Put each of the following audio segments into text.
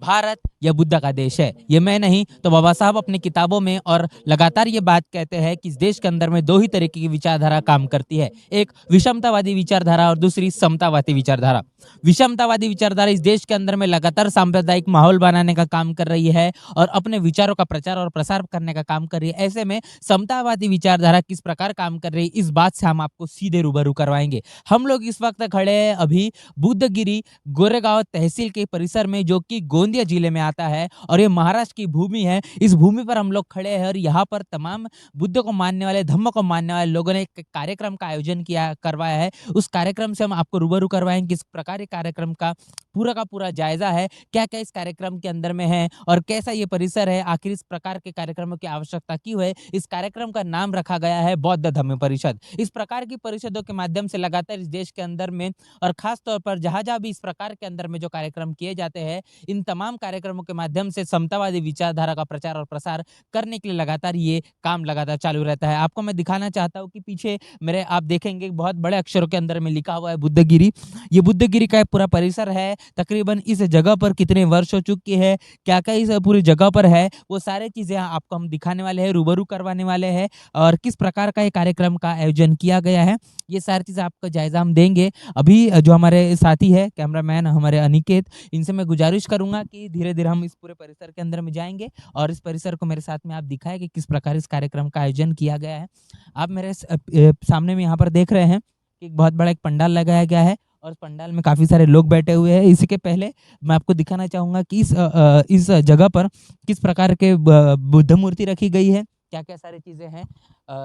भारत या बुद्ध का देश है। ये मैं नहीं तो बाबा साहब अपनी किताबों में और लगातार ये बात कहते हैं कि इस देश के अंदर में दो ही तरीके की विचारधारा काम करती है, एक विषमतावादी विचारधारा और दूसरी समतावादी विचारधारा। विषमतावादी विचारधारा इस देश के अंदर में लगातार सांप्रदायिक माहौल बनाने का काम कर रही है और अपने विचारों का प्रचार और प्रसार करने का काम कर रही है। ऐसे में समतावादी विचारधारा किस प्रकार काम कर रही है, इस बात से हम आपको सीधे रूबरू करवाएंगे। हम लोग इस वक्त खड़े हैं अभी बुद्धगिरी गोरेगांव तहसील के परिसर में, जो कि गोंदिया जिले में आता है और ये महाराष्ट्र की भूमि है। इस भूमि पर हम लोग खड़े हैं और यहाँ पर तमाम बुद्ध को मानने वाले, धम्म को मानने वाले लोगों ने एक कार्यक्रम का आयोजन करवाया है। उस कार्यक्रम से हम आपको रूबरू करवाएंगे किस प्रकार कार्यक्रम का पूरा जायजा है, क्या क्या इस कार्यक्रम के अंदर में है और कैसा ये परिसर है, आखिर इस प्रकार के कार्यक्रमों की आवश्यकता क्यों है। इस कार्यक्रम का नाम रखा गया है बौद्ध धम्म परिषद। इस प्रकार की परिषदों के माध्यम से लगातार इस देश के अंदर में और खास तौर पर जहाँ भी इस प्रकार के अंदर में जो कार्यक्रम किए जाते हैं, इन तमाम कार्यक्रमों के माध्यम से समतावादी विचारधारा का प्रचार और प्रसार करने के लिए लगातार ये काम लगातार चालू रहता है। आपको मैं दिखाना चाहता हूँ कि पीछे मेरे आप देखेंगे बहुत बड़े अक्षरों के अंदर में लिखा हुआ है बुद्धगिरी। ये बुद्धगिरी का पूरा परिसर है। तकरीबन इस जगह पर कितने वर्ष हो चुके हैं, क्या क्या इस पूरी जगह पर है, वो सारी चीजें आपको हम दिखाने वाले हैं, रूबरू करवाने वाले हैं और किस प्रकार का ये कार्यक्रम का आयोजन किया गया है, ये सारी चीजें आपको जायजा हम देंगे। अभी जो हमारे साथी है कैमरामैन हमारे अनिकेत, इनसे मैं गुजारिश करूंगा कि धीरे धीरे हम इस पूरे परिसर के अंदर में जाएंगे और इस परिसर को मेरे साथ में आप दिखाएं कि किस प्रकार इस कार्यक्रम का आयोजन किया गया है। आप मेरे सामने में यहाँ पर देख रहे हैं कि एक बहुत बड़ा एक पंडाल लगाया गया है और पंडाल में काफी सारे लोग बैठे हुए हैं। इसके पहले मैं आपको दिखाना चाहूंगा कि इस जगह पर किस प्रकार के बुद्ध मूर्ति रखी गई है, क्या क्या सारी चीजें हैं।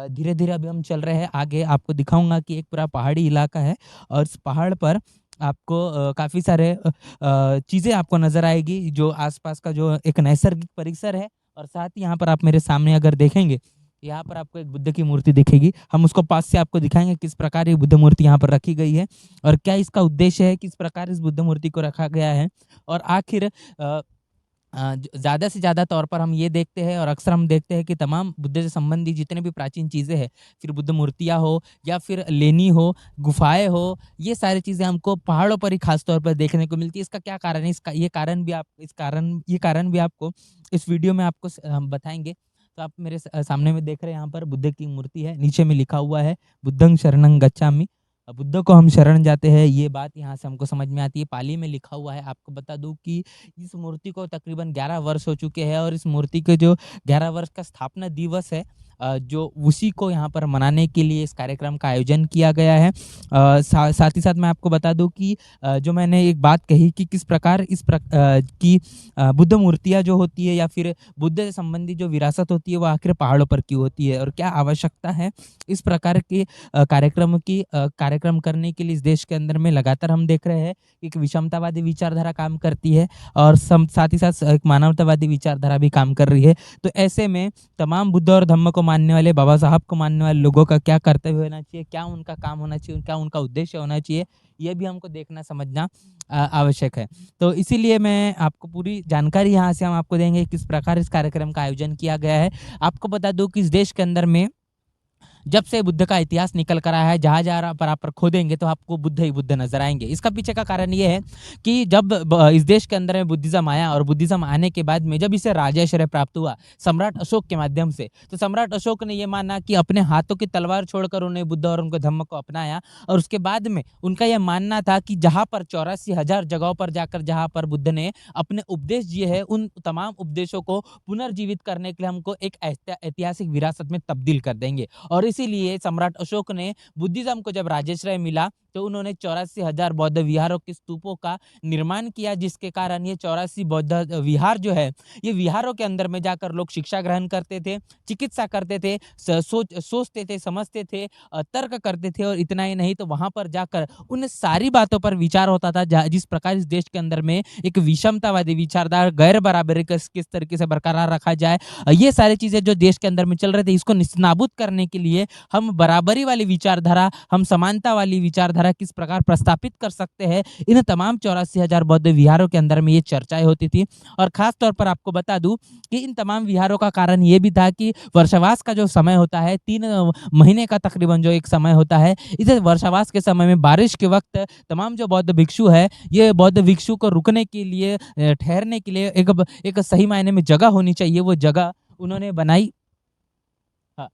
धीरे धीरे अभी हम चल रहे हैं आगे, आपको दिखाऊंगा कि एक पूरा पहाड़ी इलाका है और इस पहाड़ पर आपको काफी सारे चीजें आपको नजर आएगी, जो आसपास का जो एक नैसर्गिक परिसर है। और साथ ही यहाँ पर आप मेरे सामने अगर देखेंगे, यहाँ पर आपको एक बुद्ध की मूर्ति दिखेगी। हम उसको पास से आपको दिखाएंगे किस प्रकार ये बुद्ध मूर्ति यहाँ पर रखी गई है और क्या इसका उद्देश्य है, किस प्रकार इस बुद्ध मूर्ति को रखा गया है। और आखिर ज़्यादा से ज़्यादा तौर पर हम ये देखते हैं और अक्सर हम देखते हैं कि तमाम बुद्ध से संबंधी जितने भी प्राचीन चीज़ें हैं, फिर बुद्ध मूर्तियाँ हो या फिर लेनी हो, गुफाएं हो, ये सारी चीज़ें हमको पहाड़ों पर ही खास तौर पर देखने को मिलती है। इसका क्या कारण है, इसका ये कारण भी आपको इस वीडियो में आपको हम बताएंगे। तो आप मेरे सामने में देख रहे हैं, यहाँ पर बुद्ध की मूर्ति है, नीचे में लिखा हुआ है बुद्धं शरणं गच्छामि, बुद्ध को हम शरण जाते हैं। ये बात यहाँ से हमको समझ में आती है, पाली में लिखा हुआ है। आपको बता दूं कि इस मूर्ति को तकरीबन 11 वर्ष हो चुके हैं और इस मूर्ति के जो 11 वर्ष का स्थापना दिवस है, जो उसी को यहाँ पर मनाने के लिए इस कार्यक्रम का आयोजन किया गया है। साथ ही साथ मैं आपको बता दूं कि जो मैंने एक बात कही कि किस प्रकार की बुद्ध मूर्तियाँ जो होती है या फिर बुद्ध से संबंधी जो विरासत होती है, वो आखिर पहाड़ों पर क्यों होती है और क्या आवश्यकता है इस प्रकार के कार्यक्रम करने के लिए। इस देश के अंदर में लगातार हम देख रहे हैं एक विषमतावादी विचारधारा काम करती है और साथ ही साथ एक मानवतावादी विचारधारा भी काम कर रही है। तो ऐसे में तमाम बुद्ध और धम्म को मानने वाले, बाबा साहब को मानने वाले लोगों का क्या कर्तव्य होना चाहिए, क्या उनका काम होना चाहिए, क्या उनका उद्देश्य होना चाहिए, ये भी हमको देखना समझना आवश्यक है। तो इसीलिए मैं आपको पूरी जानकारी यहाँ से हम आपको देंगे किस प्रकार इस कार्यक्रम का आयोजन किया गया है। आपको बता दूं कि इस देश के अंदर में जब से बुद्ध का इतिहास निकल कर आया है, जहाँ जहाँ पर आप खोदेंगे तो आपको बुद्ध ही बुद्ध नजर आएंगे। इसका पीछे का कारण ये है कि जब इस देश के अंदर में बुद्धिज्म आया और बुद्धिज्म आने के बाद में जब इसे राजाश्रय प्राप्त हुआ सम्राट अशोक के माध्यम से, तो सम्राट अशोक ने यह माना कि अपने हाथों की तलवार छोड़कर उन्हें बुद्ध और उनके धम्म को अपनाया। और उसके बाद में उनका यह मानना था कि जहाँ पर 84,000 जगहों पर जाकर जहाँ पर बुद्ध ने अपने उपदेश दिए हैं, उन तमाम उपदेशों को पुनर्जीवित करने के लिए हमको एक ऐतिहासिक विरासत में तब्दील कर देंगे। और इसीलिए सम्राट अशोक ने बुद्धिज्म को जब राजाश्रय मिला तो उन्होंने 84,000 बौद्ध विहारों के स्तूपों का निर्माण किया, जिसके कारण ये 84 बौद्ध विहार जो है, ये विहारों के अंदर में जाकर लोग शिक्षा ग्रहण करते थे, चिकित्सा करते थे, सोचते थे, समझते थे, तर्क करते थे। और इतना ही नहीं तो वहां पर जाकर उन सारी बातों पर विचार होता था जिस प्रकार इस देश के अंदर में एक विषमतावादी विचारधारा, गैर बराबरी किस तरीके से बरकरार रखा जाए, ये सारी चीजें जो देश के अंदर में चल रहे थे, इसको निस्नाबूद करने के लिए हम बराबरी वाली विचारधारा, हम समानता वाली विचारधारा विचारधारा किस प्रकार प्रस्थापित कर सकते हैं, इन तमाम 84,000 बौद्ध विहारों के अंदर में ये चर्चाएं होती थी। और खास तौर पर आपको बता दूं कि इन तमाम विहारों का कारण ये भी था कि वर्षावास का जो समय होता है, 3 महीने का तकरीबन जो एक समय होता है, इस वर्षावास के समय में बारिश के वक्त तमाम जो बौद्ध भिक्षु है, ये बौद्ध भिक्षु को रुकने के लिए, ठहरने के लिए एक सही मायने में जगह होनी चाहिए, वो जगह उन्होंने बनाई। हाँ,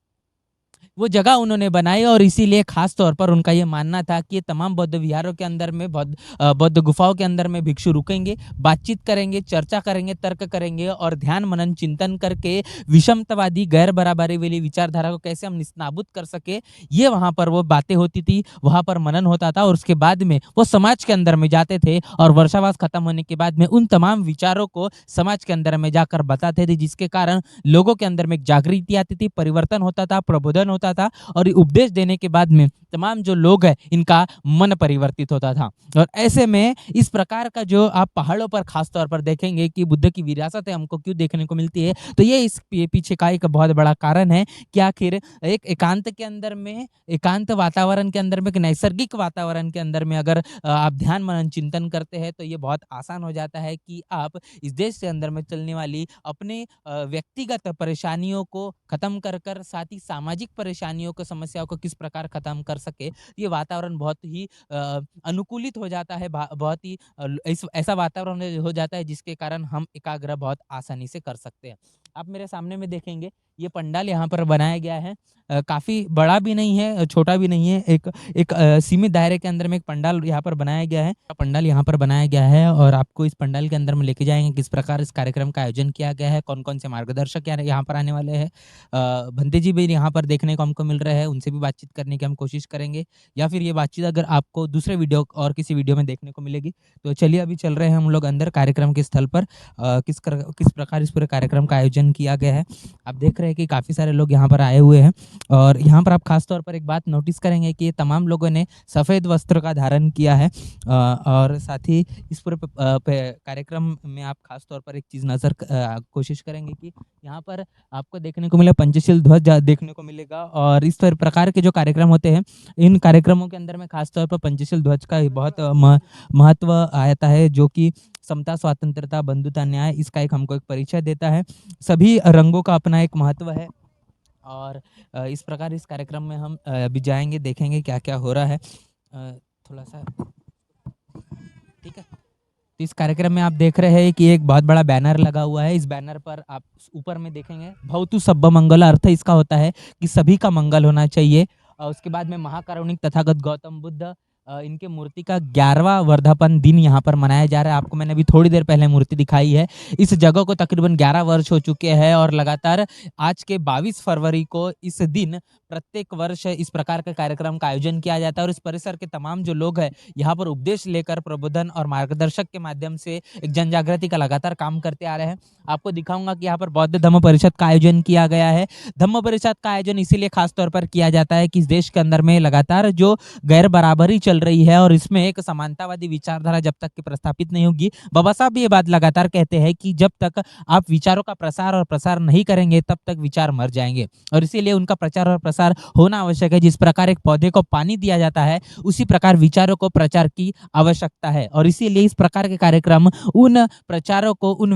वो जगह उन्होंने बनाई और इसीलिए खास तौर पर उनका ये मानना था कि ये तमाम बौद्ध विहारों के अंदर में, बौद्ध गुफाओं के अंदर में भिक्षु रुकेंगे, बातचीत करेंगे, चर्चा करेंगे, तर्क करेंगे और ध्यान मनन चिंतन करके विषमतावादी गैर बराबरी वाली विचारधारा को कैसे हम निस्नाबूद कर सके, ये वहाँ पर वो बातें होती थी, वहाँ पर मनन होता था। और उसके बाद में वो समाज के अंदर में जाते थे और वर्षावास खत्म होने के बाद में उन तमाम विचारों को समाज के अंदर में जाकर बताते थे, जिसके कारण लोगों के अंदर में एक जागृति आती थी, परिवर्तन होता था, प्रबोधन होता था और उपदेश देने के बाद में तमाम जो लोग हैं इनका मन परिवर्तित होता था। और ऐसे में इस प्रकार का जो आप पहाड़ों पर खास तौर पर देखेंगे कि बुद्ध की विरासत है हमको क्यों देखने को मिलती है, तो ये इस पीछे का एक बहुत बड़ा कारण है कि आखिर एक एकांत के अंदर में, एकांत वातावरण के अंदर में, एक नैसर्गिक वातावरण के अंदर में अगर आप ध्यान मनन चिंतन करते हैं तो ये बहुत आसान हो जाता है कि आप इस देश के अंदर में चलने वाली अपने व्यक्तिगत परेशानियों को खत्म कर कर साथ ही सामाजिक परेशानियों को, समस्याओं को किस प्रकार खत्म कर सके। ये वातावरण बहुत ही अनुकूलित हो जाता है, बहुत ही ऐसा वातावरण हो जाता है जिसके कारण हम एकाग्र बहुत आसानी से कर सकते हैं। आप मेरे सामने में देखेंगे ये पंडाल यहाँ पर बनाया गया है, काफ़ी बड़ा भी नहीं है, छोटा भी नहीं है, एक सीमित दायरे के अंदर में एक पंडाल यहाँ पर बनाया गया है। पंडाल यहाँ पर बनाया गया है और आपको इस पंडाल के अंदर में लेके जाएंगे किस प्रकार इस कार्यक्रम का आयोजन किया गया है, कौन कौन से मार्गदर्शक यहाँ पर आने वाले हैं। भंते जी भी यहाँ पर देखने को हमको मिल रहे हैं, उनसे भी बातचीत करने की हम कोशिश करेंगे, या फिर ये बातचीत अगर आपको दूसरे वीडियो और किसी वीडियो में देखने को मिलेगी। तो चलिए अभी चल रहे हैं हम लोग अंदर कार्यक्रम के स्थल पर, किस प्रकार इस पूरे कार्यक्रम का आयोजन किया गया है। आप देख रहे हैं कि काफ़ी सारे लोग यहाँ पर आए हुए हैं और यहाँ पर आप खास तौर पर एक बात नोटिस करेंगे कि ये तमाम लोगों ने सफ़ेद वस्त्र का धारण किया है। और साथ ही इस पूरे कार्यक्रम में आप खास तौर पर एक चीज़ कोशिश करेंगे कि यहाँ पर आपको देखने को मिले पंचशील ध्वज देखने को मिलेगा। और इस प्रकार के जो कार्यक्रम होते हैं, इन कार्यक्रमों के अंदर में खास तौर पर पंचशील ध्वज का बहुत महत्व आता है, जो कि समता, स्वतंत्रता, बंधुता, न्याय, इसका एक हमको एक परिचय देता है। सभी रंगों का अपना एक महत्व है और इस प्रकार इस कार्यक्रम में हम अभी जाएंगे, देखेंगे क्या क्या हो रहा है। थोड़ा सा ठीक है। तो इस कार्यक्रम में आप देख रहे हैं कि एक बहुत बड़ा बैनर लगा हुआ है। इस बैनर पर आप ऊपर में देखेंगे भवतु सब्ब मंगल, अर्थ इसका होता है कि सभी का मंगल होना चाहिए। और उसके बाद में महाकारुणिक तथागत गौतम बुद्ध, इनके मूर्ति का 11वां वर्धापन दिन यहाँ पर मनाया जा रहा है। आपको मैंने अभी थोड़ी देर पहले मूर्ति दिखाई है। इस जगह को तकरीबन 11 वर्ष हो चुके हैं और लगातार आज के 22 फरवरी को इस दिन प्रत्येक वर्ष इस प्रकार के कार्यक्रम का आयोजन किया जाता है। और इस परिसर के तमाम जो लोग हैं यहाँ पर उपदेश लेकर, प्रबोधन और मार्गदर्शक के माध्यम से एक जन जागृति का लगातार काम करते आ रहे हैं। आपको दिखाऊंगा कि यहाँ पर बौद्ध धम्म परिषद का आयोजन किया गया है। धम्म परिषद का आयोजन इसीलिए खास तौर पर किया जाता है कि इस देश के अंदर में लगातार जो गैर बराबरी चल रही है और इसमें एक समानतावादी विचारधारा जब तक कि प्रस्थापित नहीं होगी, बाबा साहब भी ये बात लगातार कहते हैं कि जब तक आप विचारों का प्रसार और प्रसार नहीं करेंगे तब तक विचार मर जाएंगे। और इसीलिए उनका प्रचार और प्रसार होना आवश्यक है। जिस प्रकार एक पौधे को पानी दिया जाता है, उसी प्रकार विचारों को प्रचार की आवश्यकता है। और इसीलिए इस प्रकार के कार्यक्रम उन प्रचारों को, उन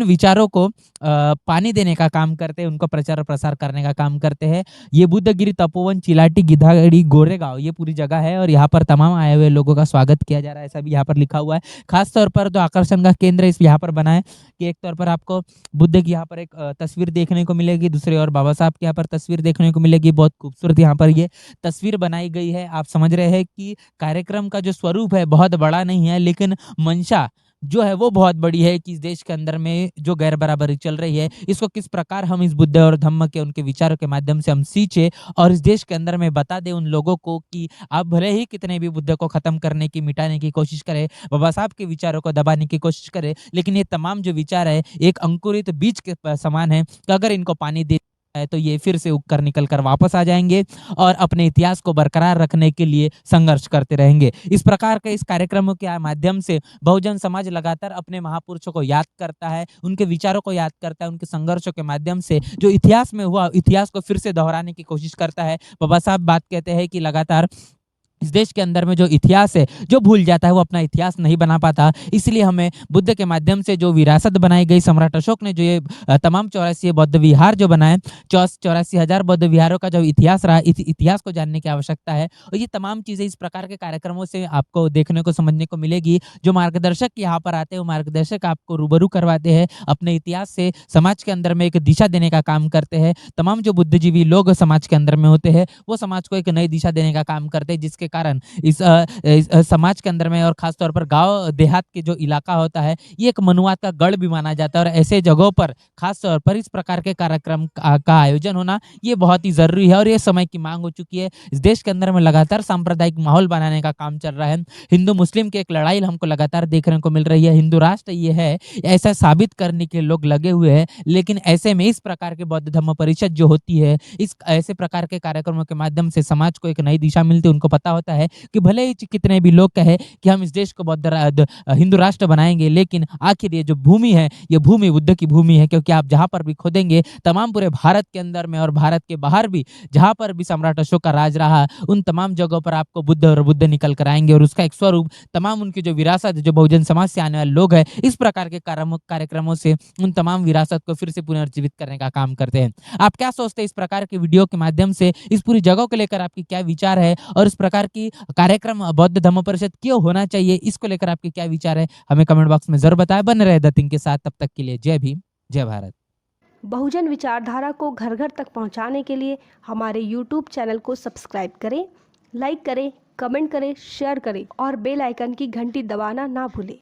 विचारों को पानी देने का काम करते हैं, उनको प्रचार और प्रसार करने का काम करते हैं। ये बुद्धगिरी, तपोवन, चिलाटी, गिधागड़ी, गोरेगांव, ये पूरी जगह है और यहाँ पर तमाम आए हुए लोगों का स्वागत किया जा रहा है, ऐसा भी यहाँ पर लिखा हुआ है। खास तौर पर जो आकर्षण का केंद्र इस यहाँ पर बना है कि एक तौर पर आपको बुद्ध की यहाँ पर एक तस्वीर देखने को मिलेगी, दूसरी और बाबा साहब की यहाँ पर तस्वीर देखने को मिलेगी। बहुत खूबसूरत यहाँ पर ये तस्वीर बनाई गई है। आप समझ रहे हैं कि कार्यक्रम का जो स्वरूप है बहुत बड़ा नहीं है, लेकिन मंशा जो है वो बहुत बड़ी है कि इस देश के अंदर में जो गैर बराबरी चल रही है, इसको किस प्रकार हम इस बुद्ध और धम्म के, उनके विचारों के माध्यम से हम सींचे और इस देश के अंदर में बता दें उन लोगों को कि आप भले ही कितने भी बुद्ध को खत्म करने की, मिटाने की कोशिश करें, बाबा साहब के विचारों को दबाने की कोशिश करें, लेकिन ये तमाम जो विचार है एक अंकुरित बीज के समान है कि अगर इनको पानी दे है तो ये फिर से उगकर निकल कर वापस आ जाएंगे और अपने इतिहास को बरकरार रखने के लिए संघर्ष करते रहेंगे। इस प्रकार के इस कार्यक्रमों के माध्यम से बहुजन समाज लगातार अपने महापुरुषों को याद करता है, उनके विचारों को याद करता है, उनके संघर्षों के माध्यम से जो इतिहास में हुआ इतिहास को फिर से दोहराने की कोशिश करता है। बाबा साहब बात कहते हैं कि लगातार इस देश के अंदर में जो इतिहास है, जो भूल जाता है वो अपना इतिहास नहीं बना पाता। इसलिए हमें बुद्ध के माध्यम से जो विरासत बनाई गई, सम्राट अशोक ने जो ये तमाम 84 बौद्ध विहार जो बनाए, 84,000 बौद्ध विहारों का जो इतिहास रहा, इस इतिहास को जानने की आवश्यकता है। और ये तमाम चीज़ें इस प्रकार के कार्यक्रमों से आपको देखने को, समझने को मिलेगी। जो मार्गदर्शक यहाँ पर आते हैं, वो मार्गदर्शक आपको रूबरू करवाते हैं अपने इतिहास से, समाज के अंदर में एक दिशा देने का काम करते हैं। तमाम जो बुद्धिजीवी लोग समाज के अंदर में होते हैं, वो समाज को एक नई दिशा देने का काम करते हैं, जिसके कारण इस समाज के अंदर में और खास तौर पर गांव देहात के जो इलाका होता है, ये एक मनुवाद का गढ़ भी माना जाता है। और ऐसे जगहों पर खास तौर पर इस प्रकार के कार्यक्रम का आयोजन होना ये बहुत ही जरूरी है और ये समय की मांग हो चुकी है। इस देश के अंदर में लगातार सांप्रदायिक माहौल बनाने का काम चल रहा है। हिंदू मुस्लिम की एक लड़ाई हमको लगातार देखने को मिल रही है। हिंदू राष्ट्र ये है, ऐसा साबित करने के लोग लगे हुए हैं। लेकिन ऐसे में इस प्रकार के बौद्ध धम्म परिषद जो होती है, इस ऐसे प्रकार के कार्यक्रमों के माध्यम से समाज को एक नई दिशा मिलती है। उनको पता होता है कि भले ही कितने भी लोग कहे कि हम इस देश को हिंदू राष्ट्र बनाएंगे, लेकिन आखिर ये जो भूमि है, ये भूमि बुद्ध की भूमि है। क्योंकि आप जहां पर भी खोदेंगे, तमाम पूरे भारत के अंदर में और भारत के बाहर भी जहां पर भी सम्राट अशोक का राज रहा, उन तमाम जगहों पर आपको बुद्ध और बुद्ध निकल कर आएंगे और उसका एक स्वरूप, तमाम उनकी जो विरासत, जो बहुजन समाज से आने वाले लोग हैं, इस प्रकार के कार्यक्रमों से उन तमाम विरासत को फिर से पुनर्जीवित करने का काम करते हैं। आप क्या सोचते हैं इस प्रकार के वीडियो के माध्यम से, इस पूरी जगह को लेकर आपकी क्या विचार है और इस प्रकार की कार्यक्रम बौद्ध धम्म परिषद क्यों होना चाहिए, इसको लेकर आपके क्या विचार है, हमें कमेंट बॉक्स में जरूर बताएं। बने रहे द थिंक के साथ, तब तक के लिए जय भीम, जय भारत। बहुजन विचारधारा को घर घर तक पहुंचाने के लिए हमारे YouTube चैनल को सब्सक्राइब करें, लाइक करें, कमेंट करें, शेयर करें और बेल आइकन की घंटी दबाना ना भूलें।